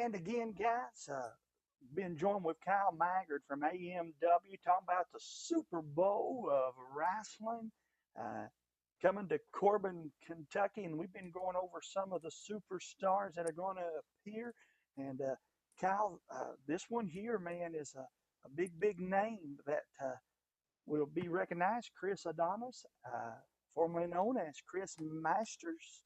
And again, guys, been joined with Kyle Maggard from AMW talking about the Super Bowl of wrestling uh, coming to Corbin, Kentucky. And we've been going over some of the superstars that are going to appear. And Kyle, this one here, man, is a big name that will be recognized. Chris Adonis, formerly known as Chris Masters.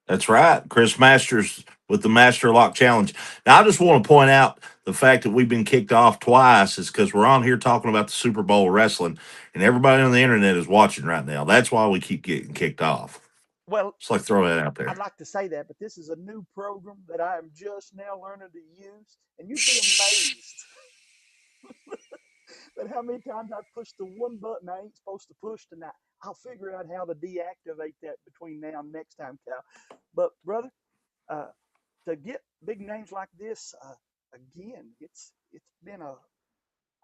That's right. Chris Masters with the Master Lock Challenge. Now, I just want to point out the fact that we've been kicked off twice is because we're on here talking about the Super Bowl wrestling, and everybody on the internet is watching right now. That's why we keep getting kicked off. Well, Just like throw that out I'd there. like to say that, but this is a new program that I am just now learning to use, and you'd be Shh. amazed at how many times I push the one button I ain't supposed to push tonight. I'll figure out how to deactivate that between now and next time, Cal. But brother, uh, to get big names like this, again, it's been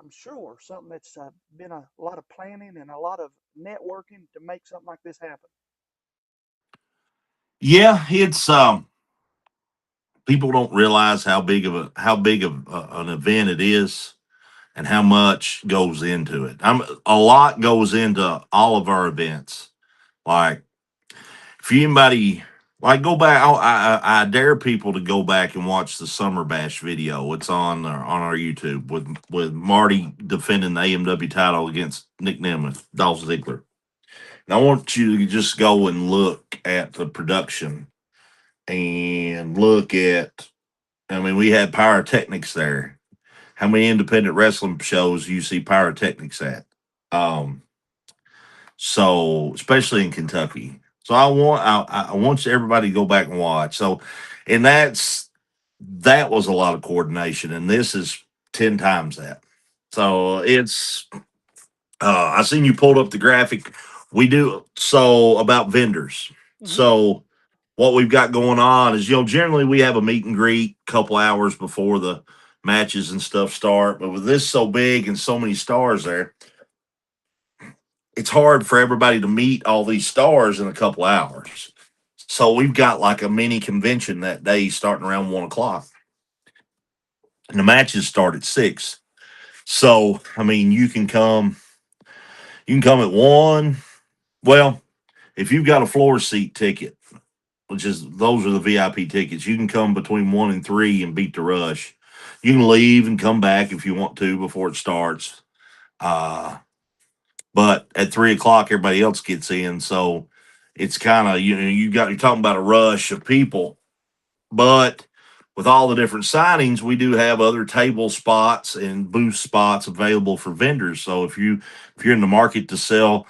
I'm sure something that's been a lot of planning and a lot of networking to make something like this happen. Yeah, it's people don't realize how big of an event it is and how much goes into it. A lot goes into all of our events. Like if anybody like go back, I dare people to go back and watch the Summer Bash video. It's on our YouTube with Marty defending the AMW title against Nick Nemeth, Dolph Ziggler. And I want you to just go and look at the production and look at. I mean, we had pyrotechnics there. How many independent wrestling shows do you see pyrotechnics at? Um, So, especially in Kentucky. So I want everybody to go back and watch. So, and that was a lot of coordination, and this is 10 times that. So it's I seen you pulled up the graphic. We do so about vendors. Mm-hmm. So what we've got going on is generally we have a meet and greet a couple hours before the matches and stuff start. But with this so big and so many stars there, it's hard for everybody to meet all these stars in a couple hours. So we've got like a mini convention that day starting around 1 o'clock. And the matches start at 6. So I mean you can come at 1. Well, if you've got a floor seat ticket, which is those are the VIP tickets, you can come between 1 and 3 and beat the rush. You can leave and come back if you want to before it starts. Uh but at 3 o'clock, everybody else gets in. So it's kind of you're talking about a rush of people, but with all the different signings, we do have other table spots and booth spots available for vendors. So if you're in the market to sell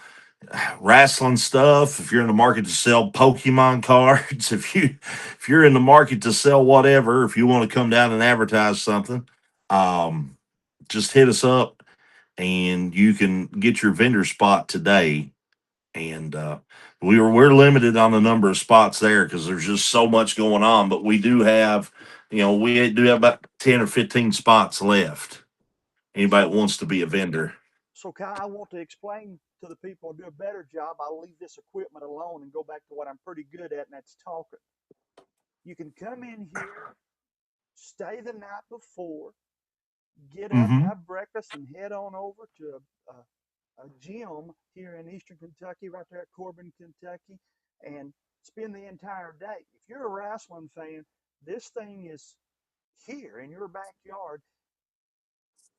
wrestling stuff, if you're in the market to sell Pokemon cards, if you're in the market to sell whatever, if you want to come down and advertise something, um, just hit us up and you can get your vendor spot today. And we're limited on the number of spots there because there's just so much going on. But we do have, we do have about 10 or 15 spots left. Anybody that So wants to be a vendor. So, Kai, I want to explain to the people and do a better job. I'll leave this equipment alone and go back to what I'm pretty good at, and that's talking. You can come in here, stay the night before, get up, Mm-hmm. have breakfast, and head on over to a gym here in Eastern Kentucky, right there at Corbin, Kentucky, and spend the entire day. If you're a wrestling fan, this thing is here in your backyard.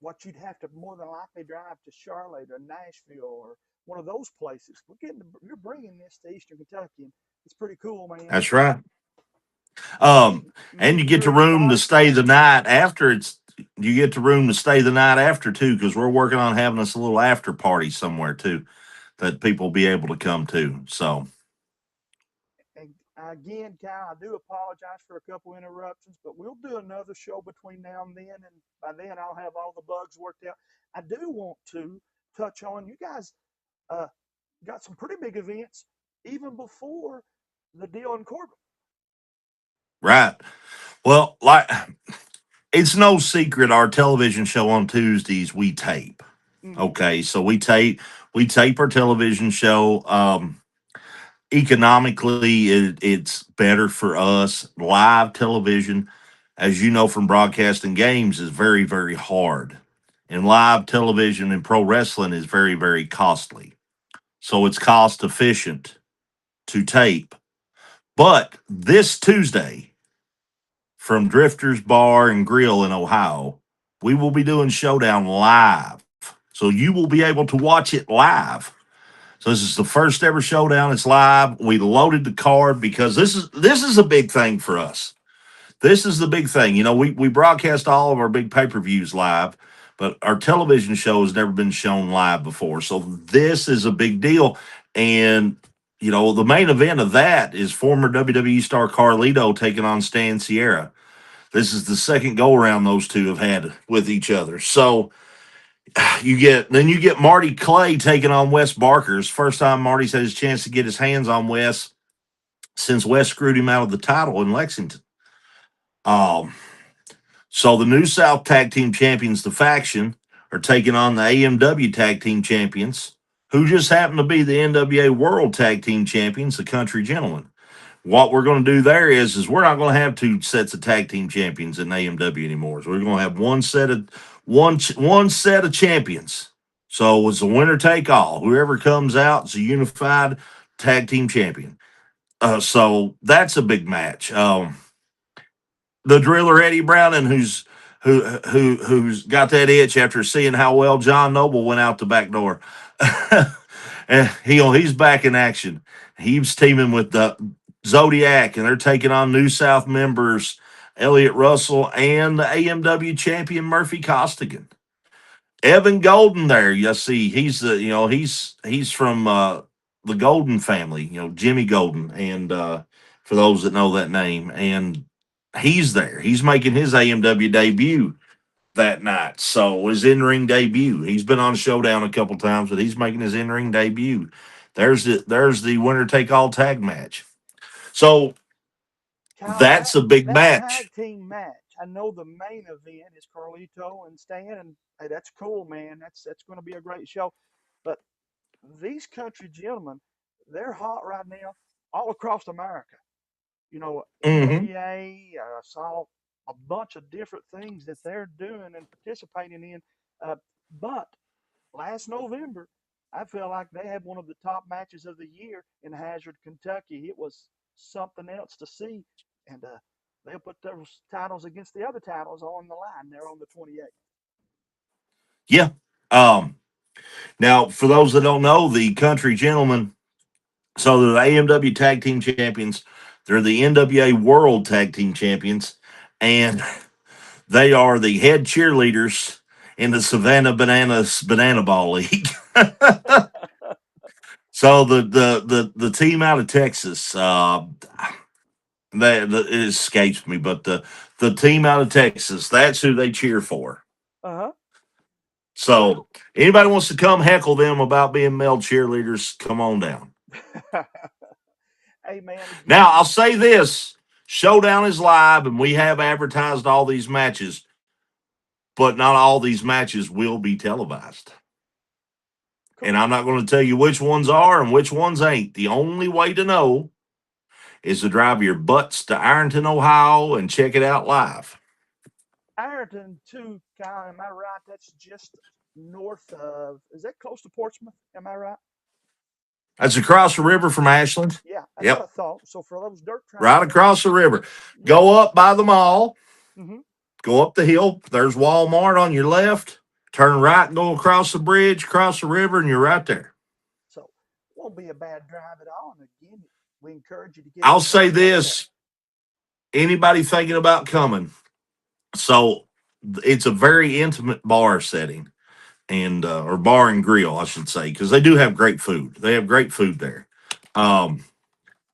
What you'd have to more than likely drive to Charlotte or Nashville or one of those places. You're bringing this to Eastern Kentucky, and it's pretty cool, man. That's right. Me, And me you and get you to are the room to vice stay the presidents. night after it's. You get to room to stay the night after too, because we're working on having us a little after party somewhere too that people will be able to come to. So And again, Cal, I do apologize for a couple interruptions, but we'll do another show between now and then, and by then I'll have all the bugs worked out. I do want to touch on you guys. Uh, got some pretty big events even before the deal in Corbin. right. Well, like it's no secret our television show on Tuesdays we tape. Mm-hmm. Okay, so we tape our television show. Economically, it's better for us live television. as you know from broadcasting games, is very, very hard. And live television and pro wrestling is very, very costly. So it's cost efficient to tape. But this Tuesday, from Drifters Bar and Grill in Ohio, we will be doing Showdown live. So you will be able to watch it live. So this is the first ever Showdown. It's live. We loaded the card because this is a big thing for us. This is the big thing. You know, we broadcast all of our big pay-per-views live, but our television show has never been shown live before. So this is a big deal. And you know, the main event of that is former WWE star Carlito taking on Stan Sierra. This is the second go around those two have had with each other. So you get Marty Clay taking on Wes Barker's first time Marty's had his chance to get his hands on Wes since Wes screwed him out of the title in Lexington. Um, so the New South Tag Team Champions, the faction, are taking on the AMW Tag Team Champions, who just happen to be the NWA World Tag Team Champions, the Country Gentlemen. What we're going to do there is we're not going to have two sets of tag team champions in AMW anymore. So we're going to have one set of champions. So it's a winner take all. Whoever comes out is a unified tag team champion. So that's a big match. The Driller Eddie Browning, who's got that itch after seeing how well John Noble went out the back door. And he's back in action. He's teaming with the Zodiac, and they're taking on New South members Elliot Russell and the AMW champion Murphy Costigan. Evan Golden there, you see, he's from the Golden family, Jimmy Golden, and for those that know that name, and he's there. He's making his AMW debut that night. So his in-ring debut. He's been on Showdown a couple times, but he's making his in-ring debut. There's the winner take all tag match. So Kyle, that's a big that match. tag team match. I know the main event is Carlito and Stan, and hey, that's cool, man. That's going to be a great show. But these country gentlemen, they're hot right now all across America. You know, Mm-hmm. NWA. I saw a bunch of different things that they're doing and participating in. Uh, but last November, I felt like they had one of the top matches of the year in Hazard, Kentucky. It was something else to see, and they'll put those titles against the other titles on the line. They're on the 28th. Yeah. Um, Now, for those that don't know, the Country Gentlemen, so they're the AMW Tag Team Champions. They're the NWA World Tag Team Champions, and they are the head cheerleaders in the Savannah Bananas Banana Ball League. So the team out of Texas, that it escapes me, but the team out of Texas, that's who they cheer for. Uh So anybody wants to come heckle them about being male cheerleaders, come on down. huh. Hey, man, Now I'll again, say this: Showdown is live, and we have advertised all these matches, but not all these matches will be televised. And cool. I'm not going to tell you which ones are and which ones ain't. The only way to know is to drive your butts to Ironton, Ohio, and check it out live. Ironton, too, Kyle, am I right? That's just north of, is that close to Portsmouth? Am I right? That's across the river from Ashland. Yeah, that's what I Yep, thought. So for those dirt right track fans, across the river. yeah. Go up by the mall, Hmm. go up the hill. There's Walmart on your left. Turn right, go across the bridge, cross the river, and you're right there. So won't be a bad drive at all. And again, we encourage you to get I'll out there say and watch that. this: anybody thinking about coming, so it's a very intimate bar setting, and or bar and grill, I should say, because they do have great food. They have great food there. Um,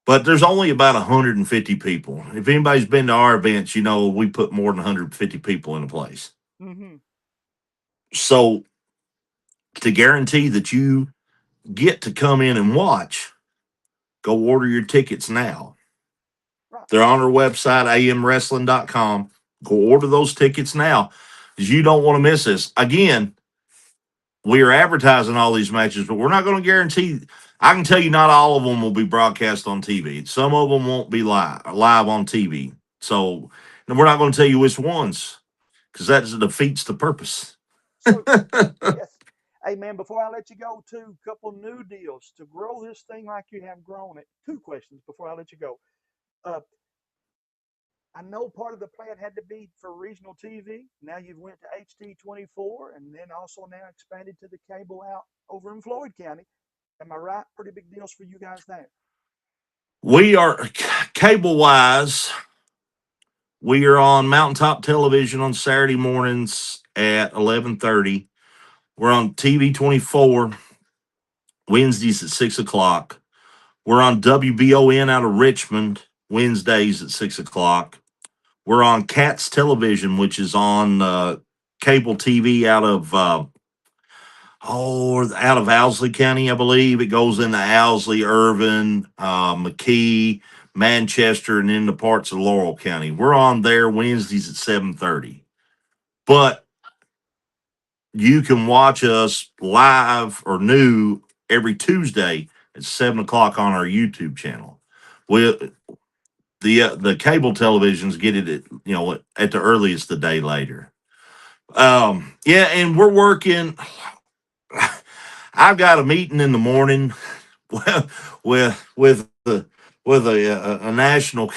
but there's only about 150 people. If anybody's been to our events, you know we put more than 150 people in a place. Hmm. So to guarantee that you get to come in and watch, go order your tickets now. Right. They're on our website, amwrestling.com. Go order those tickets now because you don't want to miss this. Again, we are advertising all these matches, but we're not going to guarantee. I can tell you, not all of them will be broadcast on TV. Some of them won't be live on TV. So And we're not going to tell you which ones because that defeats the purpose. So yes. Hey man, before I let you go, too, couple new deals to grow this thing like you have grown it. Two questions before I let you go. Uh, I know part of the plan had to be for regional TV. Now you've went to HD24 and then also now expanded to the cable out over in Floyd County. Am I right? Pretty big deals for you guys there. We are cable wise. We are on Mountaintop Television on Saturday mornings at 11:30. We're on TV 24 Wednesdays at 6 o'clock. We're on WBON out of Richmond Wednesdays at 6 o'clock. We're on Cats Television, which is on cable TV out of Owsley County, I believe. It goes into Owsley, Irvin, McKee, Manchester, and into parts of Laurel County. We're on there Wednesdays at 7:30. But you can watch us live or new every Tuesday at 7 o'clock on our YouTube channel. We the cable televisions get it at the earliest the day later. Yeah, and we're working. I've got a meeting in the morning with a national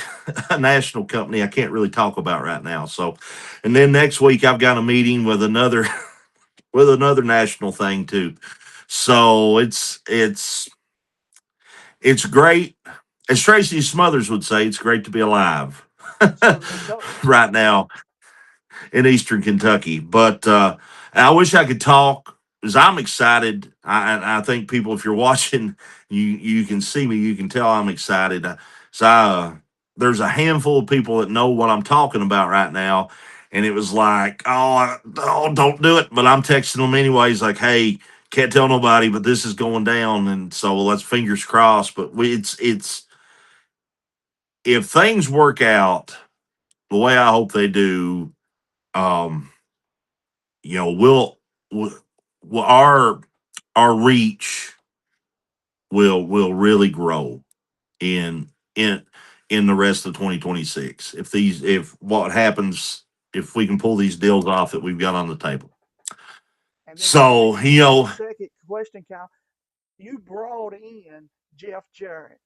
a national company I can't really talk about right now. So, and then next week I've got a meeting with another with another national thing too. So it's great. As Tracy Smothers would say, it's great to be alive Certainly so. right now in Eastern Kentucky. But I wish I could talk because I'm excited. I think people, if you're watching, you can see me. You can tell I'm excited. There's a handful of people that know what I'm talking about right now, and it was like, oh, don't do it. But I'm texting them anyways, like, hey, can't tell nobody, but this is going down, and so let's fingers crossed. But it's if things work out the way I hope they do. Um, you know, we'll our reach will really grow in in in the rest of 2026 if what happens if we can pull these deals off that we've got on the table. And then my So second question, Kyle, you brought in Jeff Jarrett.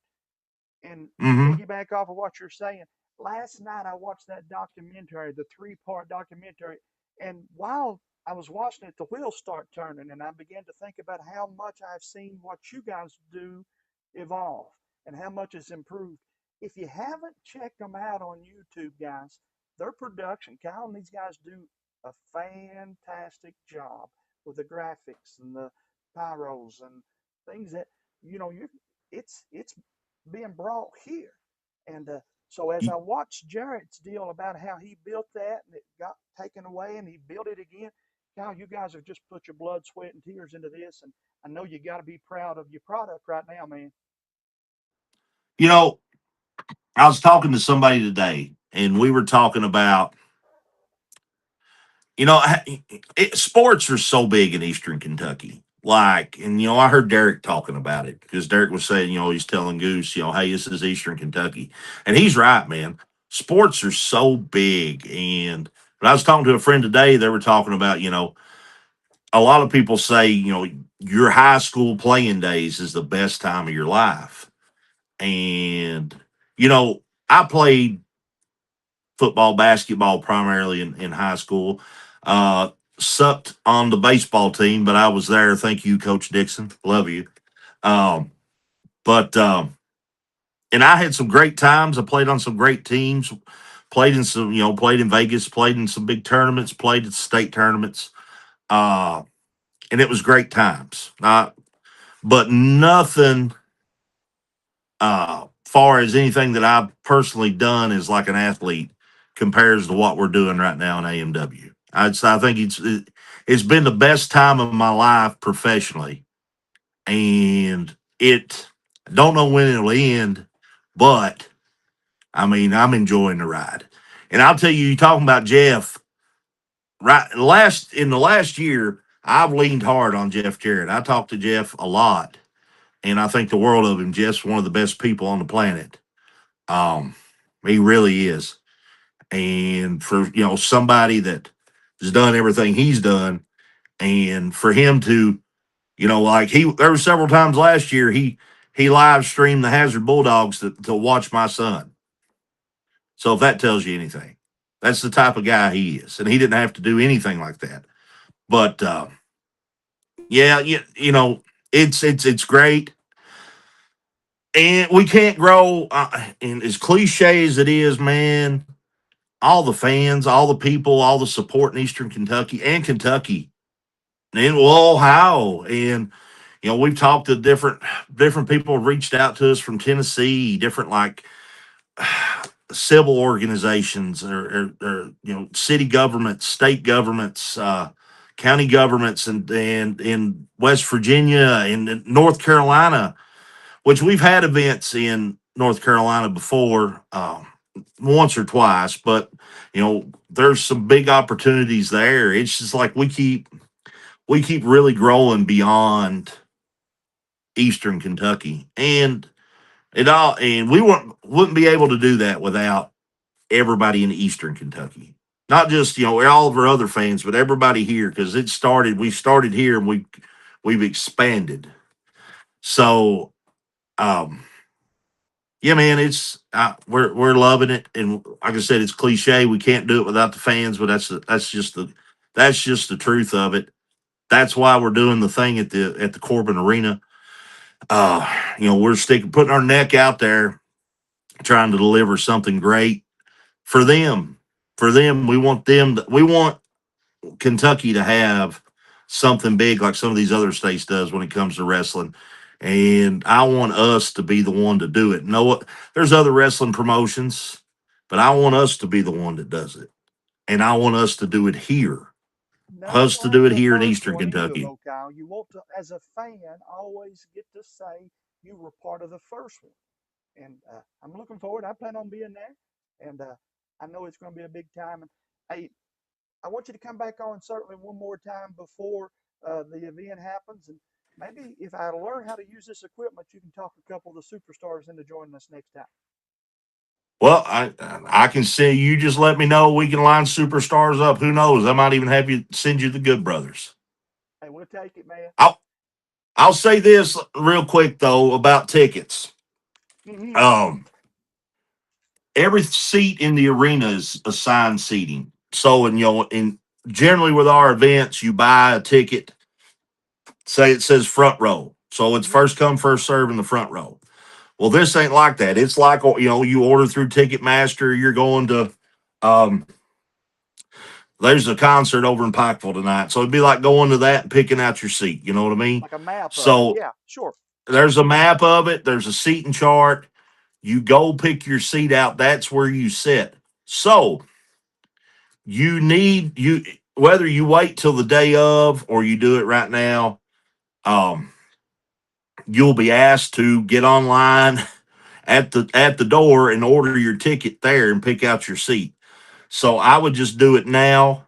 And to hmm piggyback off of what you're saying, last night I watched that documentary, the three-part documentary, and while I was watching it, the wheels start turning, and I began to think about how much I've seen what you guys do evolve and how much it's improved. If you haven't checked them out on YouTube, guys, their production, Kyle and these guys do a fantastic job with the graphics and the pyros and things that you it's being brought here. And so as I watched Jarrett's deal about how he built that and it got taken away and he built it again, now you guys have just put your blood, sweat, and tears into this. And I know you got to be proud of your product right now, man. you know I was talking to somebody today and we were talking about you know, sports are so big in Eastern Kentucky. Like, and I heard Derek talking about it because Derek was saying, he's telling Goose, hey, this is Eastern Kentucky, and he's right, man. Sports are so big, and but I was talking to a friend today. They were talking about, a lot of people say, your high school playing days is the best time of your life, and you know, I played football, basketball primarily in high school. Uh, Sucked on the baseball team, but I was there. Thank you, Coach Dixon. Love you. Um, but and I had some great times. I played on some great teams. Played in Vegas. Played in some big tournaments. Played at state tournaments. Uh, and it was great times. But nothing far as anything that I've personally done as like an athlete compares to what we're doing right now in AMW. I think it's been the best time of my life professionally, and it I don't know when it'll end, but I mean I'm enjoying the ride. And I'll tell you, talking about Jeff, right last in the last year, I've leaned hard on Jeff Jarrett. I talked to Jeff a lot, and I think the world of him. Jeff's one of the best people on the planet. Um, he really is. And for, somebody that has done everything he's done, and for him to, like there were several times last year he live streamed the Hazard Bulldogs to watch my son. So if that tells you anything, that's the type of guy he is, and he didn't have to do anything like that. But yeah, it's great, and we can't grow. And as cliche as it is, man, all the fans, all the people, all the support in Eastern Kentucky and Kentucky, and Ohio, and we've talked to different people have reached out to us from Tennessee, different like civil organizations or city governments, state governments, county governments, and in West Virginia and in North Carolina, which we've had events in North Carolina before, once or twice, but there's some big opportunities there. It's just like we keep really growing beyond Eastern Kentucky, and we wouldn't be able to do that without everybody in Eastern Kentucky. Not just all of our other fans, but everybody here, because we started here, and we've expanded. So yeah, man, we're loving it, and like I said, it's cliche. We can't do it without the fans, but that's just the truth of it. That's why we're doing the thing at the Corbin Arena. We're putting our neck out there, trying to deliver something great for them. For them, we want Kentucky to have something big like some of these other states does when it comes to wrestling. And I want us to be the one to do it. Know what? There's other wrestling promotions, but I want us to be the one that does it. And I want us to do it here. Nothing Us to like do it the here in first Eastern one either, Kentucky. though, Kyle. You want to, as a fan, always get to say you were part of the first one. And I'm looking forward. I plan on being there, and I know it's going to be a big time. And hey, I want you to come back on certainly one more time before the event happens, and maybe if I learn how to use this equipment, you can talk a couple of the superstars into joining us next time. Well, I can see you just let me know. We can line superstars up. Who knows? I might even have you send you the Good Brothers. Hey, we'll take it, man. I'll I'll say this real quick though about tickets. Hmm. Um, every seat in the arena is assigned seating. So, and generally with our events, you buy a ticket. Say it says front row, so it's Hmm. first come first serve in the front row. Well, this ain't like that. It's like you order through Ticketmaster. You're going to um, there's a concert over in Pikeville tonight, so it'd be like going to that and picking out your seat. You know what I mean? Like a map of it. So Yeah, sure. there's a map of it. There's a seating chart. You go pick your seat out. That's where you sit. So you whether you wait till the day of or you do it right now, um, you'll be asked to get online at the door and order your ticket there and pick out your seat. So I would just do it now.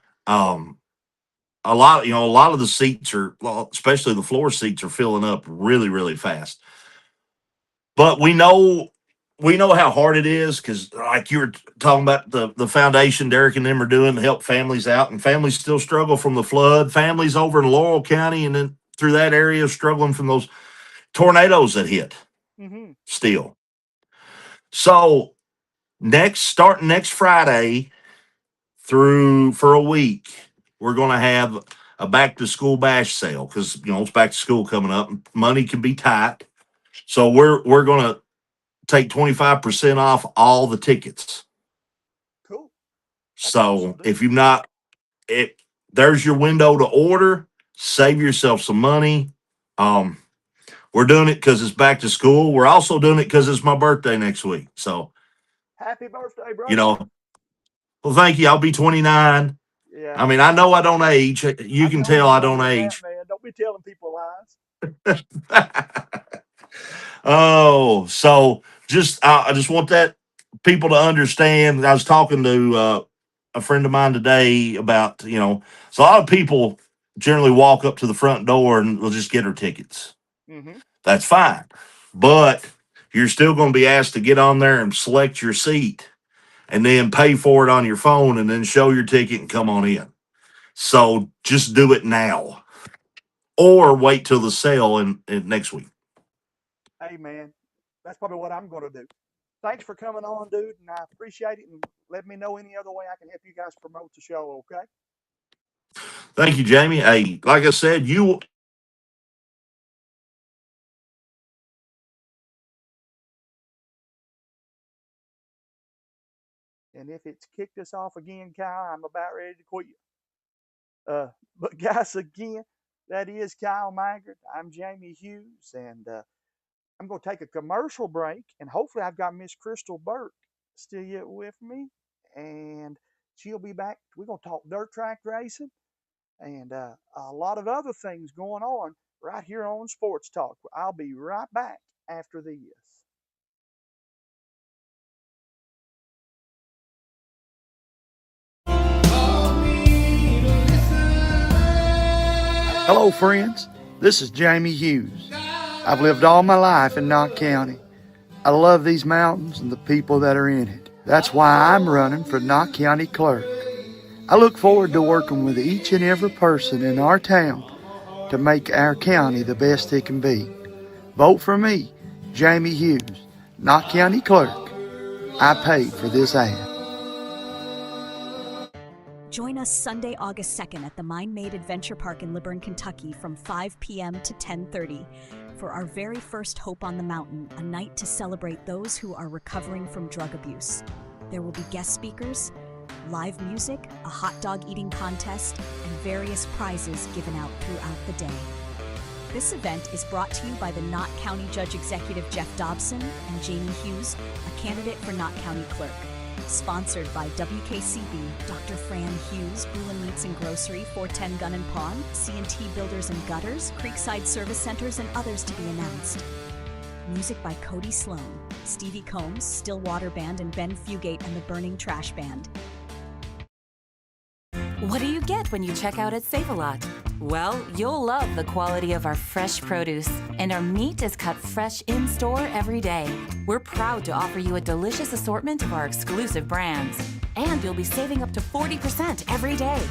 A lot of the seats are, well, especially the floor seats, are filling up really, really fast. But we know how hard it is because, like you were talking about, the foundation Derek and them are doing to help families out, and families still struggle from the flood. Families over in Laurel County and then through that area struggling from those tornadoes that hit Hmm. still. So starting next Friday through for a week, we're going to have a back to school bash sale because it's back to school coming up. Money can be tight, so we're going to take 25% off all the tickets. Cool. That's an awesome So if deal. you're not it, there's your window to order. Save yourself some money. Um, we're doing it because it's back to school. We're also doing it because it's my birthday next week. So Happy birthday, you brother. know, well, thank you. I'll be 29. Yeah, I mean, I know I don't age. You I can know tell you're I younger don't than that, age. man. Don't be telling people lies. Oh, so I just want that people to understand. I was talking to a friend of mine today about so a lot of people generally walk up to the front door and will just get her tickets. Hmm. That's fine, but you're still going to be asked to get on there and select your seat. and then pay for it on your phone and then show your ticket and come on in. So just do it now or wait till the sale in next week. Hey, man, that's probably what I'm going to do. Thanks for coming on, dude, and I appreciate it. And let me know any other way I can help you guys promote the show, okay? Thank you, Jamie. Hey, like I said, you And if it's kicked us off again, Kyle, I'm about ready to quit. But guys, again, that is Kyle Maggard. I'm Jamie Hughes, and I'm going to take a commercial break, and hopefully I've got Miss Crystal Burke still yet with me, and she'll be back. We're going to talk dirt track racing and a lot of other things going on right here on Sports Talk. I'll be right back after this. Hello, friends. This is Jamie Hughes. I've lived all my life in Knott County. I love these mountains and the people that are in it. That's why I'm running for Knott County Clerk. I look forward to working with each and every person in our town to make our county the best it can be. Vote for me, Jamie Hughes, Knott County Clerk. I paid for this ad. Join us Sunday, August 2nd at the Mind Made Adventure Park in Liburn, Kentucky from 5 p.m. to 10:30 for our very first Hope on the Mountain, a night to celebrate those who are recovering from drug abuse. There will be guest speakers, live music, a hot dog eating contest, and various prizes given out throughout the day. This event is brought to you by the Knott County Judge Executive Jeff Dobson and Jamie Hughes, a candidate for Knott County Clerk. Sponsored by WKCB, Dr. Fran Hughes, Bullen Meats and Grocery, 410 Gun and Pawn, C&T Builders and Gutters, Creekside Service Centers, and others to be announced. Music by Cody Sloan, Stevie Combs, Stillwater Band, and Ben Fugate and the Burning Trash Band. What do you get when you check out at Save-A-Lot? Well, you'll love the quality of our fresh produce, and our meat is cut fresh in-store every day. We're proud to offer you a delicious assortment of our exclusive brands, and you'll be saving up to 40% every day.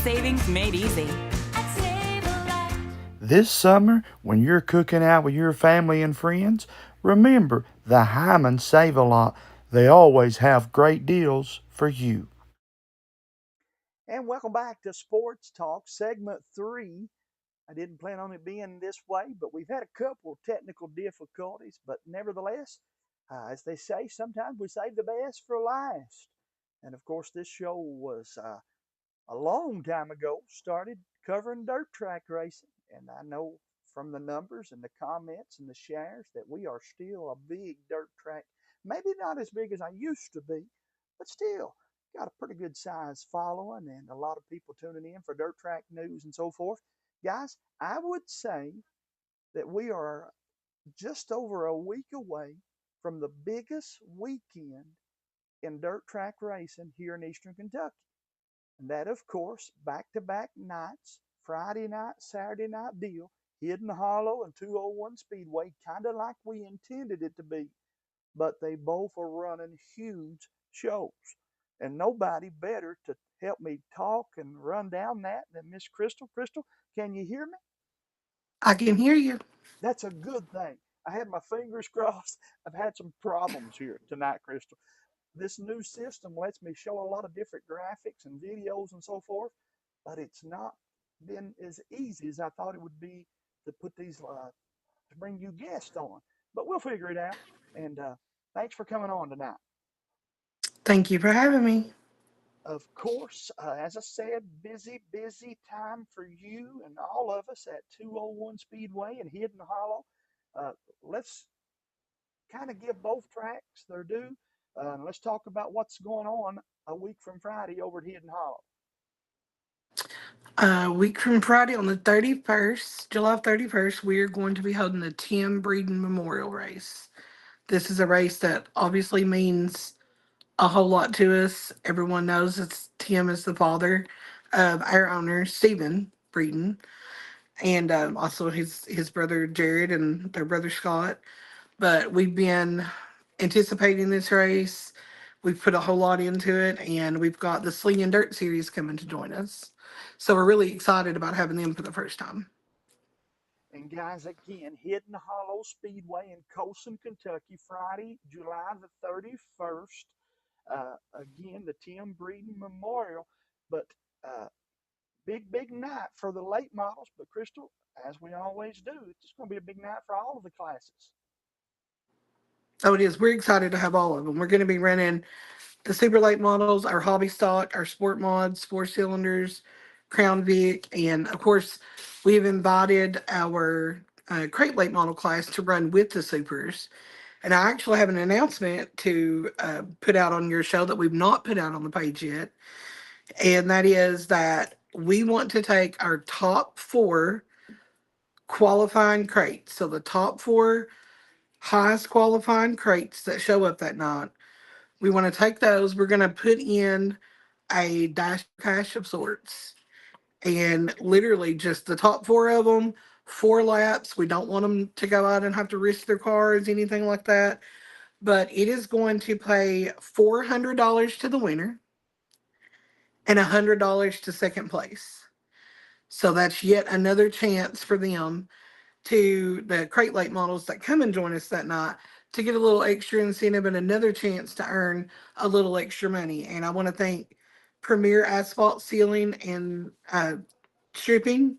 Savings made easy. At Save-A-Lot. This summer, when you're cooking out with your family and friends, remember the Hyman Save-A-Lot. They always have great deals for you. And welcome back to Sports Talk, segment 3. I didn't plan on it being this way, but we've had a couple of technical difficulties. But nevertheless, as they say, sometimes we save the best for last. And of course, this show was a long time ago started covering dirt track racing. And I know from the numbers and the comments and the shares that we are still a big dirt track, maybe not as big as I used to be, but still got a pretty good size following and a lot of people tuning in for dirt track news and so forth. Guys, I would say that we are just over a week away from the biggest weekend in dirt track racing here in Eastern Kentucky. And that, of course, back to back nights, Friday night, Saturday night deal, Hidden Hollow and 201 Speedway, kind of like we intended it to be. But they both are running huge shows. And nobody better to help me talk and run down that than Miss Crystal. Crystal, can you hear me? I can hear you. That's a good thing. I had my fingers crossed. I've had some problems here tonight, Crystal. This new system lets me show a lot of different graphics and videos and so forth, but it's not been as easy as I thought it would be to put these to bring you guests on. But we'll figure it out. And thanks for coming on tonight. Thank you for having me. Of course, as I said, busy, busy time for you and all of us at 201 Speedway and Hidden Hollow. Let's kind of give both tracks their due. Let's talk about what's going on a week from Friday over at Hidden Hollow. A week from Friday on the 31st, July 31st, we are going to be holding the Tim Breeden Memorial Race. This is a race that obviously means a whole lot to us. Everyone knows it's Tim is the father of our owner, Stephen Breeden, and also his brother Jared and their brother Scott. But we've been anticipating this race. We've put a whole lot into it, and we've got the Sling and Dirt series coming to join us. So we're really excited about having them for the first time. And guys, again, Hidden Hollow Speedway in Colson, Kentucky, Friday, July the 31st. Again, the Tim Breeden Memorial. But uh, big night for the late models. But Crystal, as we always do, it's going to be a big night for all of the classes. So it is. We're excited to have all of them. We're going to be running the super late models, our hobby stock, our sport mods, four cylinders, Crown Vic, and of course, we've invited our crate late model class to run with the supers. And I actually have an announcement to put out on your show that we've not put out on the page yet. And that is that we want to take our top four qualifying crates. So the top four highest qualifying crates that show up that night. We want to take those. We're going to put in a dash cash of sorts, and literally just the top four of them, 4 laps. We don't want them to go out and have to risk their cars, anything like that. But it is going to pay $400 to the winner and $100 to second place. So that's yet another chance for them, to the crate late models that come and join us that night, to get a little extra incentive and another chance to earn a little extra money. And I want to thank Premier Asphalt Sealing and Stripping,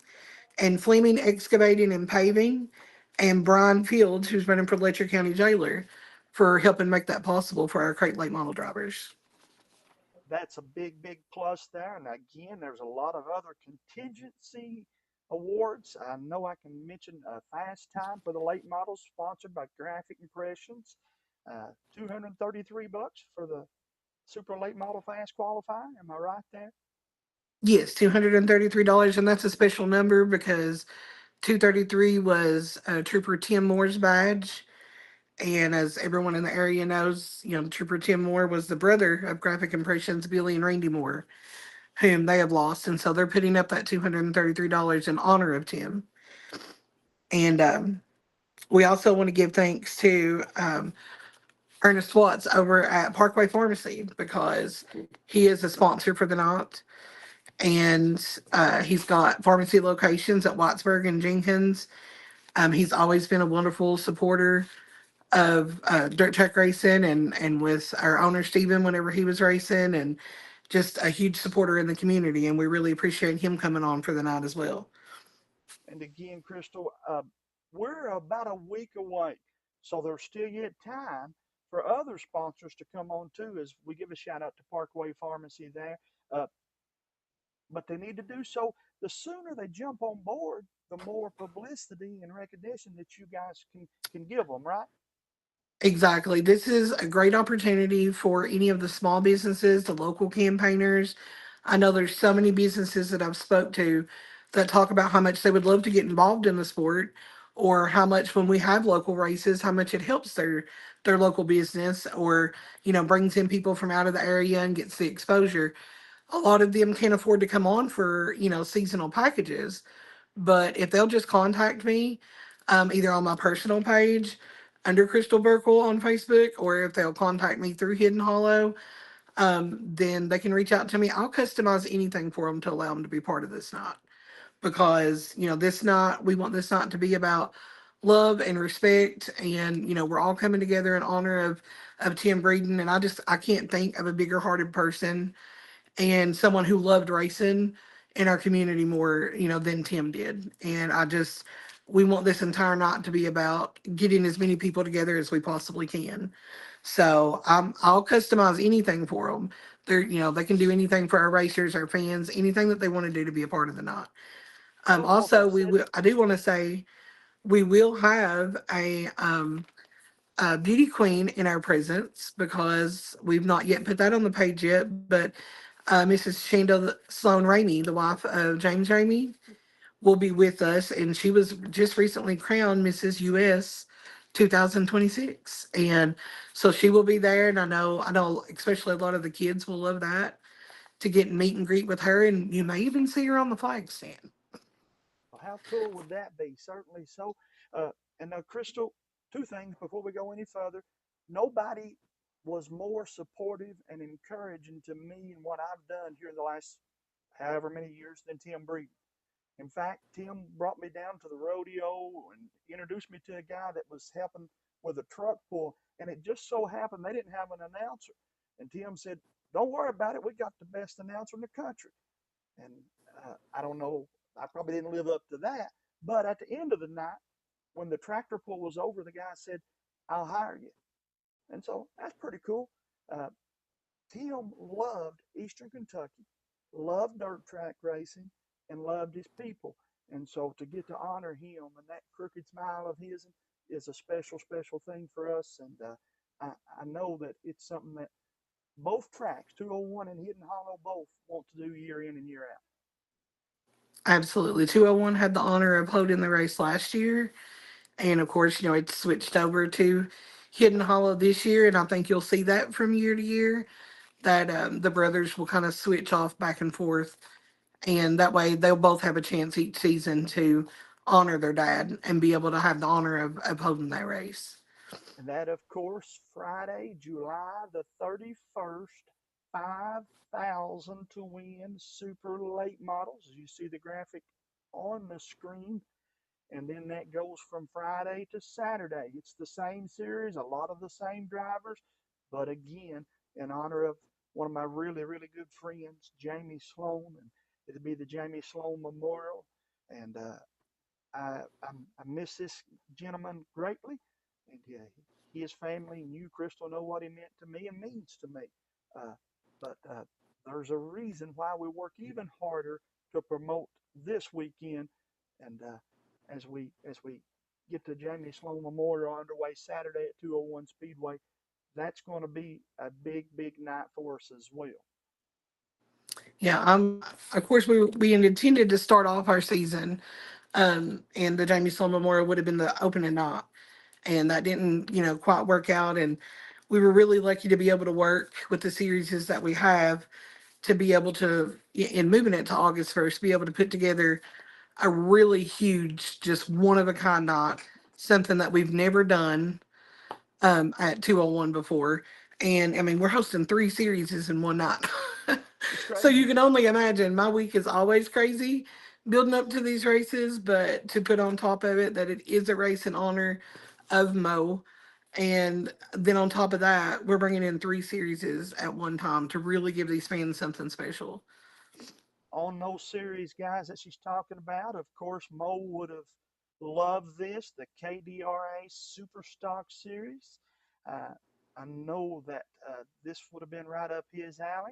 and Fleming Excavating and Paving, and Brian Fields, who's running for Letcher County Jailer, for helping make that possible for our crate late model drivers. That's a big plus there. And again, there's a lot of other contingency awards. I know I can mention Fast Time for the late models, sponsored by Graphic Impressions. 233 bucks for the super late model fast qualifying. Am I right there? Yes, $233, and that's a special number because 233 was Trooper Tim Moore's badge. And as everyone in the area knows, Trooper Tim Moore was the brother of Graphic Impressions Billy and Randy Moore, whom they have lost. And so they're putting up that $233 in honor of Tim. And we also want to give thanks to Ernest Watts over at Parkway Pharmacy, because he is a sponsor for the night. And he's got pharmacy locations at Wattsburg and Jenkins. He's always been a wonderful supporter of dirt track racing, and with our owner Steven whenever he was racing, and just a huge supporter in the community. And we really appreciate him coming on for the night as well. And again, Crystal, we're about a week away, so there's still yet time for other sponsors to come on too, as we give a shout out to Parkway Pharmacy there. Uh, but they need to do so. The sooner they jump on board, the more publicity and recognition that you guys can give them, right? Exactly. This is a great opportunity for any of the small businesses, the local campaigners. I know there's so many businesses that I've spoke to that talk about how much they would love to get involved in the sport, or how much, when we have local races, how much it helps their local business, or brings in people from out of the area and gets the exposure. A lot of them can't afford to come on for seasonal packages, but if they'll just contact me, either on my personal page under Crystal Burkle on Facebook, or if they'll contact me through Hidden Hollow, then they can reach out to me. I'll customize anything for them to allow them to be part of this night. Because, this night, we want this night to be about love and respect. And, we're all coming together in honor of Tim Breeden. And I can't think of a bigger hearted person and someone who loved racing in our community more, than Tim did. And we want this entire night to be about getting as many people together as we possibly can. So I'll customize anything for them. They can do anything for our racers, our fans, anything that they want to do to be a part of the night. Well, Also, I do want to say we will have a beauty queen in our presence, because we've not yet put that on the page yet, but Mrs. Shanda Sloan Ramey, the wife of James Ramey, will be with us, and she was just recently crowned Mrs. US 2026, and so she will be there. And I know, especially a lot of the kids will love that, to get and meet and greet with her, and you may even see her on the flag stand. Well, how cool would that be? Certainly so. Uh, and now, Crystal, two things before we go any further. Nobody was more supportive and encouraging to me in what I've done here in the last however many years than Tim Breeden. In fact, Tim brought me down to the rodeo and introduced me to a guy that was helping with a truck pull. And it just so happened they didn't have an announcer. And Tim said, "Don't worry about it. We got the best announcer in the country." And I don't know, I probably didn't live up to that. But at the end of the night, when the tractor pull was over, the guy said, "I'll hire you." And so that's pretty cool. Uh, Tim loved Eastern Kentucky, loved dirt track racing, and loved his people. And so to get to honor him and that crooked smile of his is a special, special thing for us. And I know that it's something that both tracks, 201 and Hidden Hollow, both want to do year in and year out. Absolutely. 201 had the honor of holding the race last year. And of course, it's switched over to Hidden Hollow this year. And I think you'll see that from year to year, that the brothers will kind of switch off back and forth. And that way they'll both have a chance each season to honor their dad and be able to have the honor of holding that race. And that, of course, Friday, July the 31st, 5,000 to win super late models. As you see the graphic on the screen. And then that goes from Friday to Saturday. It's the same series, a lot of the same drivers, but again, in honor of one of my really, really good friends, Jamie Sloan, and it'll be the Jamie Sloan Memorial. And I miss this gentleman greatly, and his family and you, Crystal, know what he meant to me and means to me. Uh, but there's a reason why we work even harder to promote this weekend, and as we get the Jamie Sloan Memorial underway Saturday at 201 Speedway, that's going to be a big, big night for us as well. Yeah, of course we intended to start off our season, and the Jamie Sloan Memorial would have been the opening night, and that didn't, quite work out. And we were really lucky to be able to work with the series that we have to be able to, in moving it to August 1st, be able to put together a really huge, just one of a kind night, something that we've never done at 201 before. And I mean, we're hosting three series in one night. It's So you crazy. can only imagine my week is always crazy building up to these races, but to put on top of it that it is a race in honor of Mo. And then on top of that, we're bringing in three series at one time to really give these fans something special. On those series, guys, that she's talking about, of course, Mo would have loved this, the KDRA Super Stock Series. Uh, I know that this would have been right up his alley.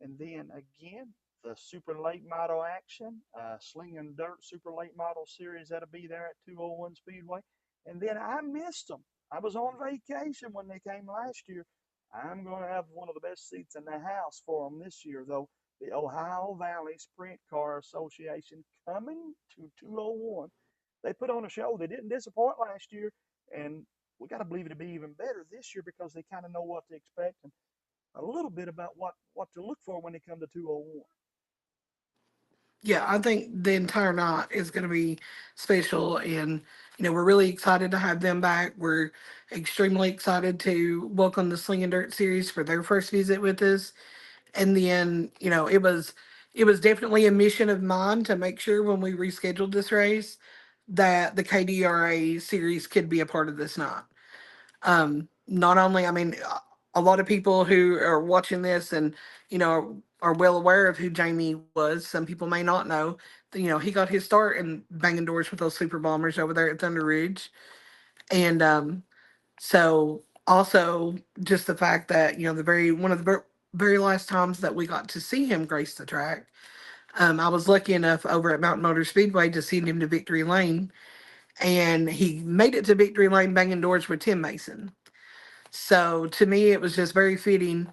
And then again, the Super Late Model action, Slinging Dirt Super Late Model Series, that'll be there at 201 Speedway. And then I missed them. I was on vacation when they came last year. I'm going to have one of the best seats in the house for them this year, though. The Ohio Valley Sprint Car Association coming to 201. They put on a show. They didn't disappoint last year, and we got to believe it'll be even better this year because they kind of know what to expect and a little bit about what to look for when they come to 201. Yeah, I think the entire night is going to be special. And, we're really excited to have them back. We're extremely excited to welcome the Sling and Dirt series for their first visit with us. And then, it was definitely a mission of mine to make sure when we rescheduled this race that the KDRA series could be a part of this night. Not only, I mean, a lot of people who are watching this and, are well aware of who Jamie was. Some people may not know. He got his start in banging doors with those Super Bombers over there at Thunder Ridge. And so also just the fact that, the one of the very last times that we got to see him grace the track, I was lucky enough over at Mountain Motor Speedway to see him to Victory Lane. And he made it to Victory Lane banging doors with Tim Mason. So to me, it was just very fitting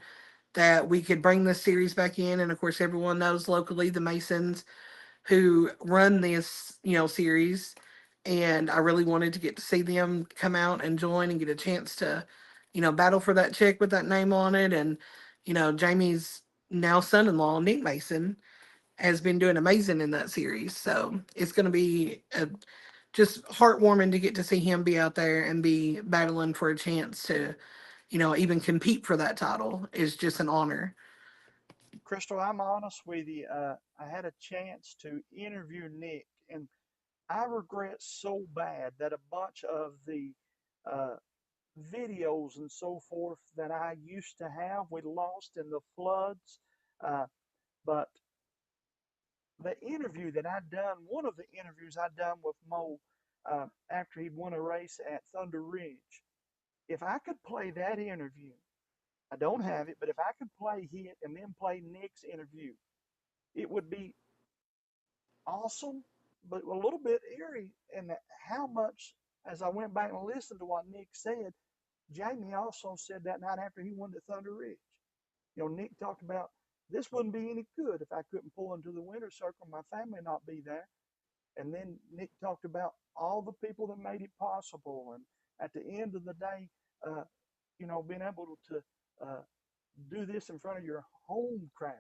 that we could bring this series back in. And of course, everyone knows locally the Masons who run this, series. And I really wanted to get to see them come out and join and get a chance to, battle for that check with that name on it. And, Jamie's now son-in-law, Nick Mason, has been doing amazing in that series. So it's going to be just heartwarming to get to see him be out there and be battling for a chance to, even compete for that title is just an honor. Crystal, I'm honest with you. I had a chance to interview Nick, and I regret so bad that a bunch of the uh, videos and so forth that I used to have we lost in the floods. Uh, but the interview that I'd done, one of the interviews I'd done with Mo after he'd won a race at Thunder Ridge, if I could play that interview, I don't have it, but if I could play it and then play Nick's interview, it would be awesome, but a little bit eerie. And how much, as I went back and listened to what Nick said, Jamie also said that night after he won at Thunder Ridge. Nick talked about this wouldn't be any good if I couldn't pull into the winner's circle, my family not be there. And then Nick talked about all the people that made it possible. And at the end of the day, uh, being able to do this in front of your home crowd.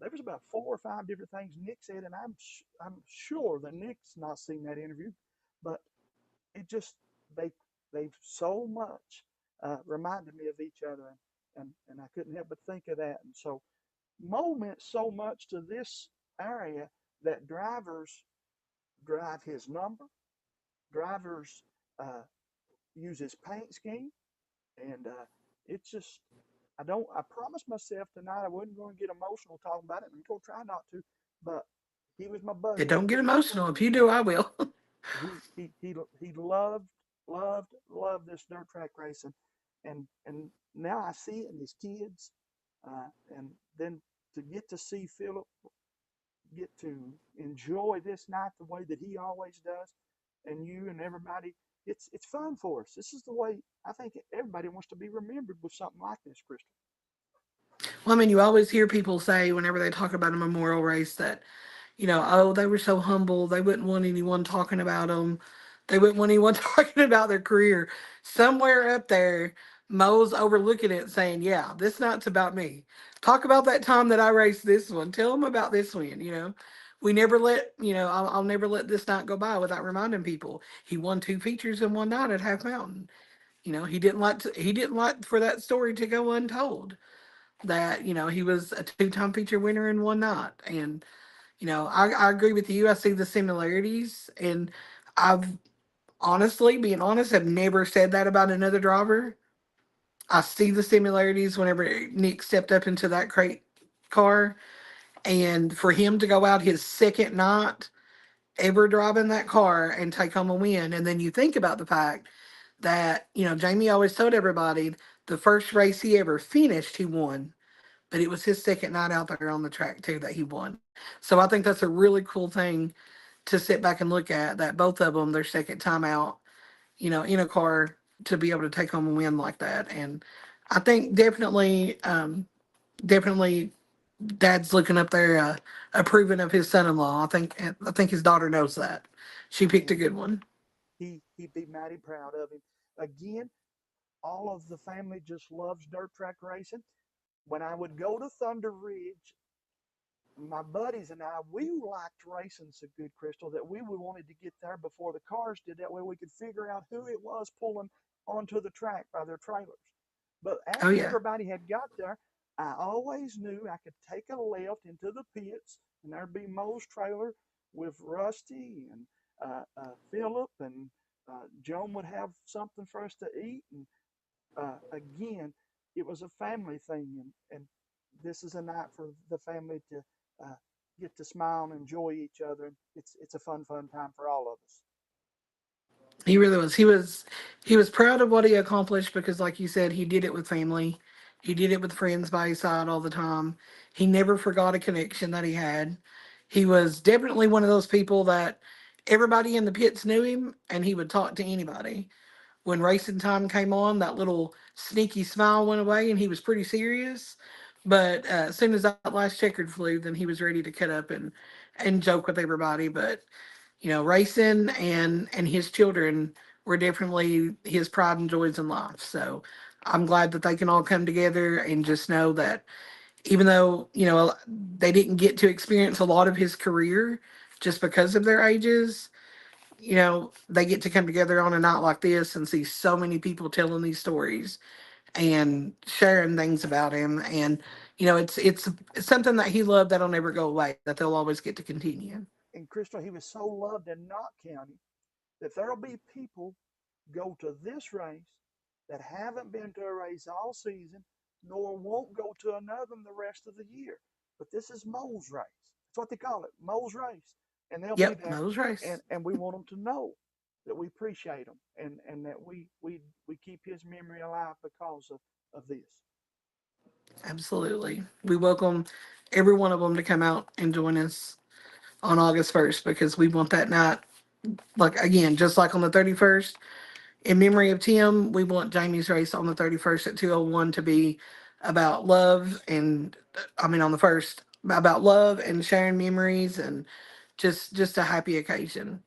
There was about 4 or 5 different things Nick said, and I'm sure that Nick's not seen that interview, but it just they so much reminded me of each other, and I couldn't help but think of that. And so Mo meant so much to this area that drivers drive his number, drivers uh, use his paint scheme, and it's just I promised myself tonight I wasn't going to get emotional talking about it. I'm going to try not to, but he was my Yeah, buddy. don't get emotional. If you do, I will. He loved this dirt track racing, and now I see it in his kids, and then to get to see Philip get to enjoy this night the way that he always does, and you and everybody, it's fun for us. This is the way I think everybody wants to be remembered with something like this, Crystal. Well, I mean, you always hear people say whenever they talk about a memorial race that, oh, they were so humble. They wouldn't want anyone talking about them. They wouldn't want anyone talking about their career. Somewhere up there, Mo's overlooking it saying, yeah, this night's about me. Talk about that time that I raced this one. Tell them about this one. We never let, I'll never let this night go by without reminding people he won 2 features in one night at Half Mountain. He didn't like for that story to go untold that he was a two-time feature winner in one night. And I agree with you. I see the similarities, and I've honestly, being honest, have never said that about another driver. I see the similarities whenever Nick stepped up into that crate car, and for him to go out his second night ever driving that car and take home a win. And then you think about the fact that Jamie always told everybody the first race he ever finished, he won, but it was his second night out there on the track too that he won. So I think that's a really cool thing to sit back and look at, that both of them, their second time out, in a car, to be able to take home a win like that. And I think definitely dad's looking up there, approving of his son-in-law. I think his daughter knows that. She picked a And good one. he'd be mighty proud of him. Again, all of the family just loves dirt track racing. When I would go to Thunder Ridge, my buddies and I, we liked racing so good, Crystal, that we wanted to get there before the cars did. That way we could figure out who it was pulling onto the track by their trailers. But Oh after yeah. everybody had got there, I always knew I could take a left into the pits, and there'd be Mo's trailer with Rusty and Philip, and Joan would have something for us to eat. And again, it was a family thing, and this is a night for the family to uh, get to smile and enjoy each other. It's a fun time for all of us. He really was. He was proud of what he accomplished because, like you said, he did it with family. He did it with friends by his side all the time. He never forgot a connection that he had. He was definitely one of those people that everybody in the pits knew him, and he would talk to anybody. When racing time came on, that little sneaky smile went away, and he was pretty serious. But as soon as that last checkered flew, then he was ready to cut up and joke with everybody. But racing and his children were definitely his pride and joys in life. So I'm glad that they can all come together and just know that even though, they didn't get to experience a lot of his career just because of their ages, they get to come together on a night like this and see so many people telling these stories and sharing things about him. And, it's something that he loved that'll never go away, that they'll always get to continue. And Crystal, he was so loved in Knott County that there'll be people go to this race that haven't been to a race all season, nor won't go to another the rest of the year. But this is Mo's race. That's what they call it, Mo's race. And they'll be Yep, there, Mo's race. and we want them to know that we appreciate them, and that we keep his memory alive because of this. Absolutely. We welcome every one of them to come out and join us on August 1st, because we want that night, like, again, just like on the 31st, in memory of Tim, we want Jamie's race on the 31st at 2:01 to be about love, and I mean on the first, about love and sharing memories, and just a happy occasion.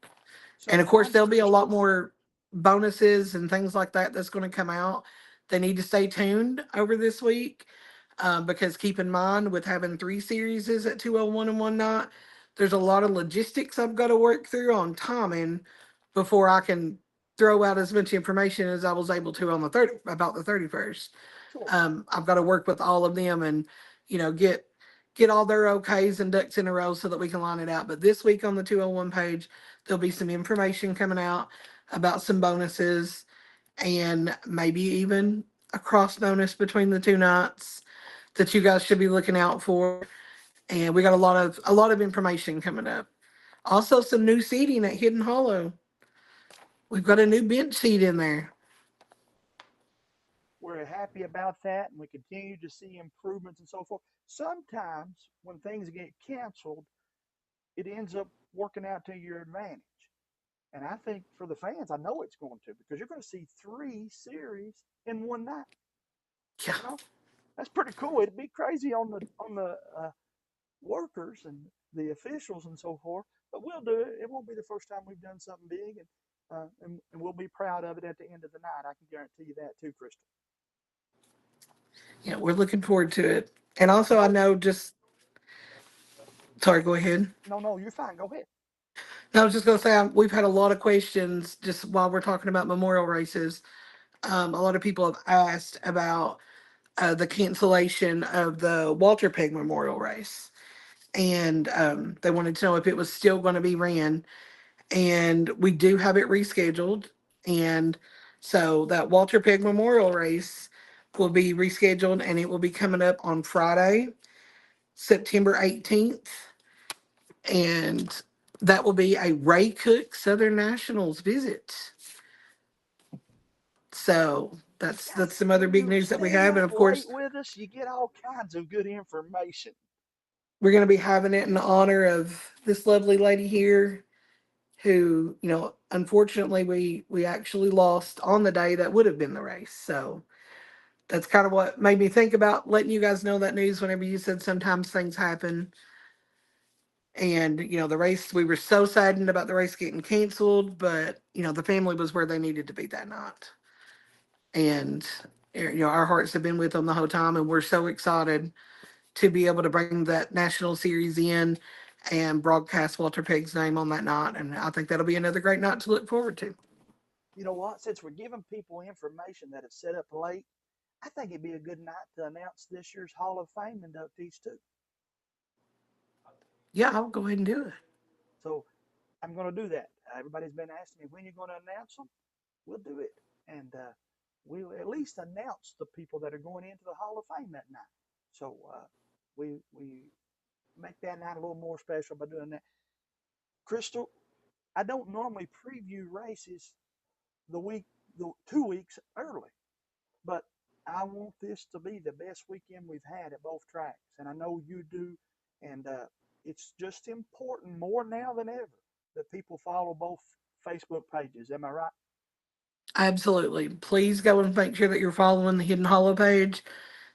And So of course, I'm there'll be a lot more bonuses and things like that that's going to come out. They need to stay tuned over this week, because keep in mind, with having three series at 2:01 and one night, there's a lot of logistics I've got to work through on timing before I can throw out as much information as I was able to on the 30, about the 31st. sure. I've got to work with all of them and, get all their okays and ducks in a row so that we can line it out. But this week on the 201 page, there'll be some information coming out about some bonuses, and maybe even a cross bonus between the two nights that you guys should be looking out for. And we got a lot of information coming up. Also, some new seating at Hidden Hollow. We've got a new bench seat in there. We're happy about that, and we continue to see improvements and so forth. Sometimes when things get canceled, it ends up working out to your advantage. And I think for the fans, I know it's going to, because you're going to see three series in one night. Yeah. You know, that's pretty cool. It'd be crazy on the workers and the officials and so forth, but we'll do it. It won't be the first time we've done something big, and we'll be proud of it at the end of the night. I can guarantee you that too, Crystal. Yeah, we're looking forward to it. And also, I No, know just, sorry, go ahead. no, you're fine. Go ahead. No, I was just going to say, we've had a lot of questions just while we're talking about memorial races. A lot of people have asked about the cancellation of the Walter Peg Memorial Race. And they wanted to know if it was still going to be ran. And we do have it rescheduled. And so that Walter Peg Memorial Race will be rescheduled, and it will be coming up on Friday, September 18th. And that will be a Ray Cook Southern Nationals visit. So that's some other When big you news that we stay have. And up of late course, with us, you get all kinds of good information. we're going to be having it in honor of this lovely lady here who, unfortunately we actually lost on the day that would have been the race. So that's kind of what made me think about letting you guys know that news whenever you said sometimes things happen. And, the race, we were so saddened about the race getting canceled, but, the family was where they needed to be that night. And, our hearts have been with them the whole time, and we're so excited to be able to bring that national series in and broadcast Walter Pegg's name on that night. And I think that'll be another great night to look forward to. You know what? Since we're giving people information that is set up late, I think it'd be a good night to announce this year's Hall of Fame inductees too. Yeah, I'll go ahead and do it. So I'm going to do that. Everybody's been asking me when you're going to announce them. We'll do it, and we'll at least announce the people that are going into the Hall of Fame that night. So we make that night a little more special by doing that. Crystal, I don't normally preview races the 2 weeks early, but I want this to be the best weekend we've had at both tracks, and I know you do. And it's just important more now than ever that people follow both Facebook pages. Am I right? Absolutely. Please go and make sure that you're following the Hidden Hollow page,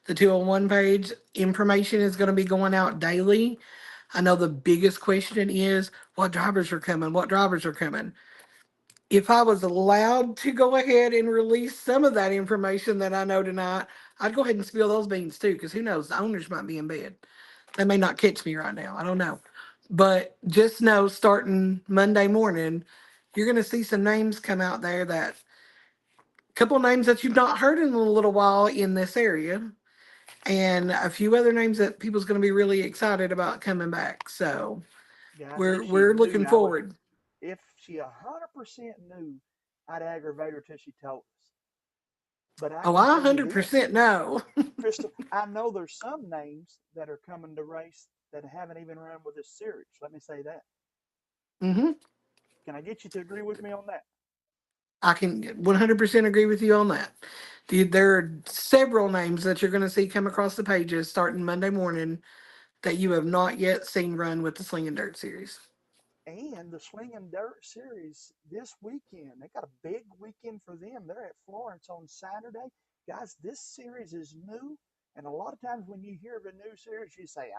the 201 page. Information is going to be going out daily. I know the biggest question is what drivers are coming? What drivers are coming? If I was allowed to go ahead and release some of that information that I know tonight, I'd go ahead and spill those beans too, because who knows? The owners might be in bed. They may not catch me right now. I don't know. But just know, starting Monday morning, you're going to see some names come out there that couple names that you've not heard in a little while in this area, and a few other names that people's going to be really excited about coming back. So Guys, we're if she we're looking knew, forward. if she 100% knew, I'd aggravate her till she told us. But I Oh, can I tell you this, 100% know. Crystal, I know there's some names that are coming to race that haven't even run with this series. Let me say that. Hmm. Can I get you to agree with me on that? I can 100% agree with you on that. There are several names that you're going to see come across the pages starting Monday morning that you have not yet seen run with the Sling and Dirt series. And the Swing and Dirt Series this weekend. They got a big weekend for them. They're at Florence on Saturday. Guys, this series is new. And a lot of times when you hear of a new series, you say,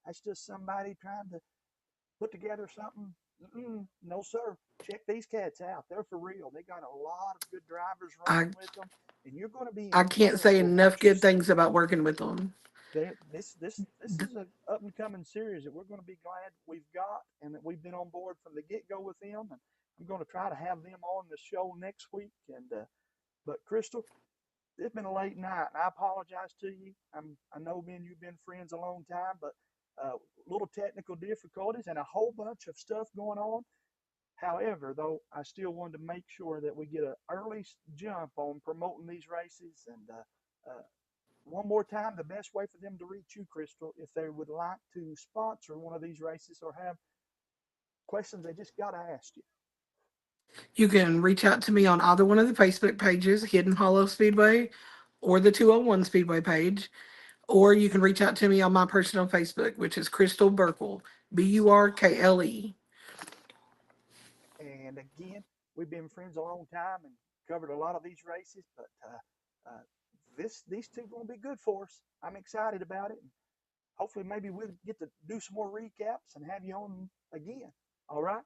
that's just somebody trying to put together something. No, sir. Check these cats out. They're for real. They got a lot of good drivers I running with them. And you're going to be I can't say impressed with what enough you good see. things about working with them. This is an up and coming series that we're going to be glad we've got and that we've been on board from the get go with them. And I'm going to try to have them on the show next week. And but Crystal, it's been a late night, and I apologize to you. I know me and you've been friends a long time, but little technical difficulties and a whole bunch of stuff going on. However, though, I still wanted to make sure that we get an early jump on promoting these races. And one more time, the best way for them to reach you, Crystal, if they would like to sponsor one of these races or have questions they just got to ask you. You can reach out to me on either one of the Facebook pages, Hidden Hollow Speedway or the 201 Speedway page, or you can reach out to me on my personal Facebook, which is Crystal Burkle, Burkle. And again, we've been friends a long time and covered a lot of these races, but these two going to be good for us. I'm excited about it. And hopefully, maybe we'll get to do some more recaps and have you on again. All right?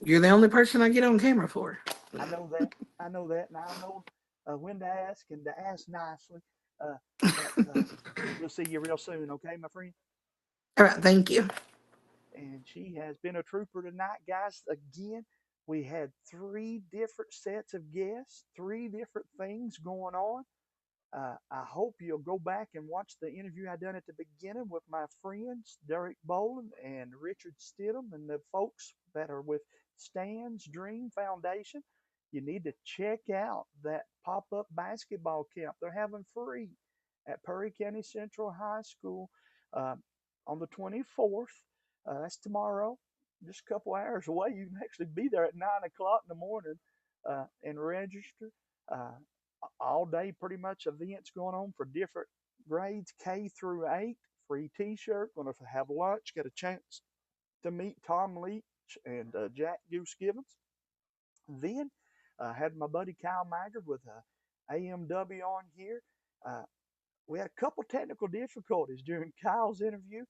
You're the only person I get on camera for. I know that. I know that, and I know when to ask and to ask nicely. Uh, but we'll see you real soon, okay, my friend? All right, thank you. And she has been a trooper tonight, guys. Again, we had three different sets of guests, three different things going on. I hope you'll go back and watch the interview I done at the beginning with my friends Derek Boland and Richard Stidham and the folks that are with Stan's Dream Foundation. You need to check out that pop-up basketball camp they're having free at Perry County Central High School uh, on the 24th. That's tomorrow, just a couple hours away. You can actually be there at 9 o'clock in the morning and register. Uh, all day pretty much events going on for different grades K through 8. Free T-shirt. Going to have lunch. Get a chance to meet Tom Leach and Jack Goose Givens. Then had my buddy Kyle Maggard with AMW on here. Uh, we had a couple technical difficulties during Kyle's interview.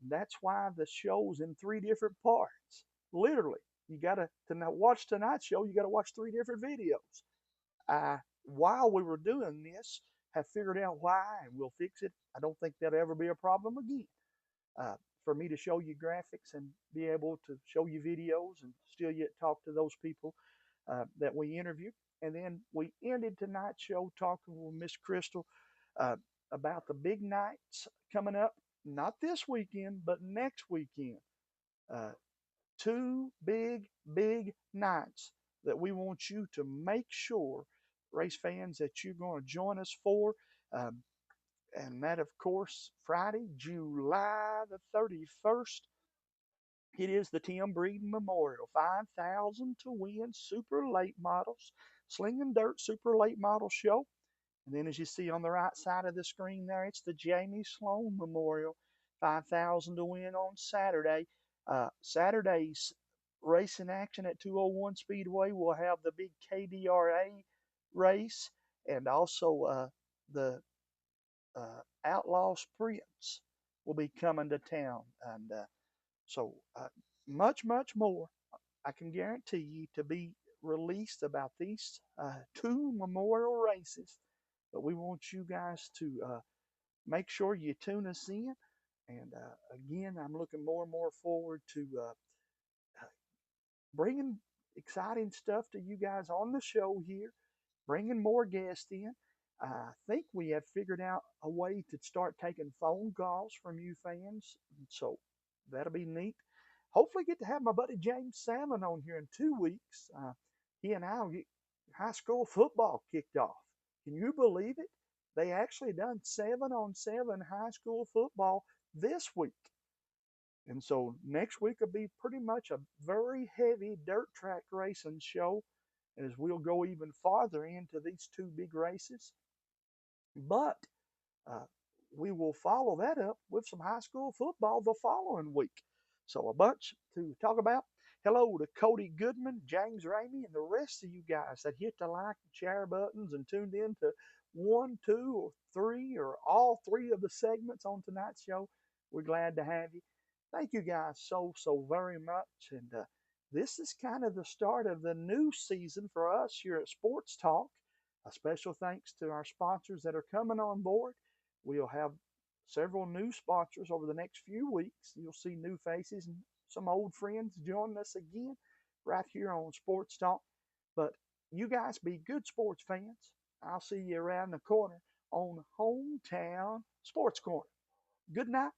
That's why the show's in three different parts. Literally, you got to watch tonight's show. You got to watch three different videos. While we were doing this, have figured out why, and we'll fix it. I don't think that'll ever be a problem again. Uh, for me to show you graphics and be able to show you videos and still yet talk to those people that we interview. And then we ended tonight's show talking with Miss Crystal uh, about the big nights coming up, not this weekend, but next weekend. Uh, two big nights that we want you to make sure, race fans, that you're going to join us for. Um, and that, of course, Friday, July the 31st. It is the Tim Breeden Memorial. 5,000 to win super late models. Sling and Dirt Super Late Model Show. And then as you see on the right side of the screen there, it's the Jamie Sloan Memorial. 5,000 to win on Saturday. Saturday's racing action at 201 Speedway will have the big KDRA race and also the Outlaw Sprints will be coming to town. And so much more I can guarantee you to be released about these two memorial races. But we want you guys to make sure you tune us in. And again, I'm looking more and more forward to bringing exciting stuff to you guys on the show here. bringing more guests in. I think we have figured out a way to start taking phone calls from you fans, so that'll be neat. Hopefully, get to have my buddy James Salmon on here in 2 weeks. He and I will get high school football kicked off. Can you believe it? They actually done 7-on-7 high school football this week. And so next week will be pretty much a very heavy dirt track racing show as we'll go even farther into these two big races. But uh, we will follow that up with some high school football the following week. So a bunch to talk about. Hello to Cody Goodman, James Ramey, and the rest of you guys that hit the like and share buttons and tuned in to one, two, or three, or all three of the segments on tonight's show. We're glad to have you. Thank you guys so very much. And this is kind of the start of the new season for us here at Sports Talk. A special thanks to our sponsors that are coming on board. We'll have several new sponsors over the next few weeks. You'll see new faces and some old friends joining us again right here on Sports Talk. But you guys be good sports fans. I'll see you around the corner on Hometown Sports Corner. Good night.